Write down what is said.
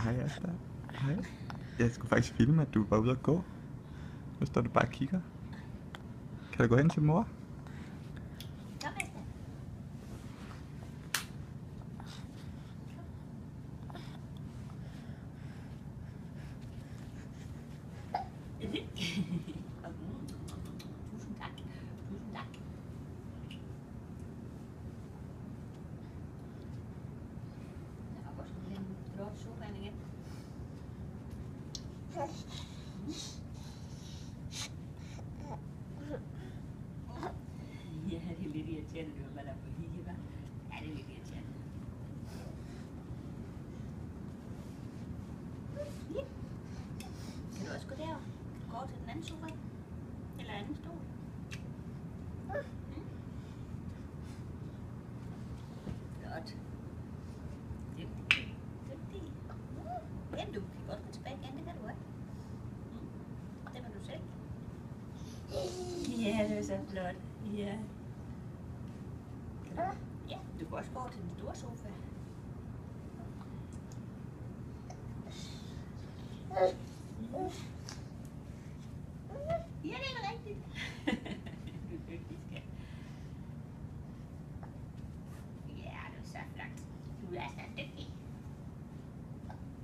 Hej Asta. Hej. Jeg skulle faktisk filme, at du var ude at gå. Nu står du bare og kigger. Kan du gå hen til mor? Kom, Asta. Tusind tak. Tusind tak. Jeg har også en flot sofaen igen. Ja, det er lidt irriterende, når man er på hygge, hva'? Ja, det er lidt irriterende. Ja. Kan du også gå derover? Gå over til den anden sofa? Eller anden stol? Flot. Dygtig. Jamen, du kan godt gå tilbage igen, det kan du ikke. Det var du selv. Ja, det er så flot. Ja. Ja, du kan også gå over til den store sofa.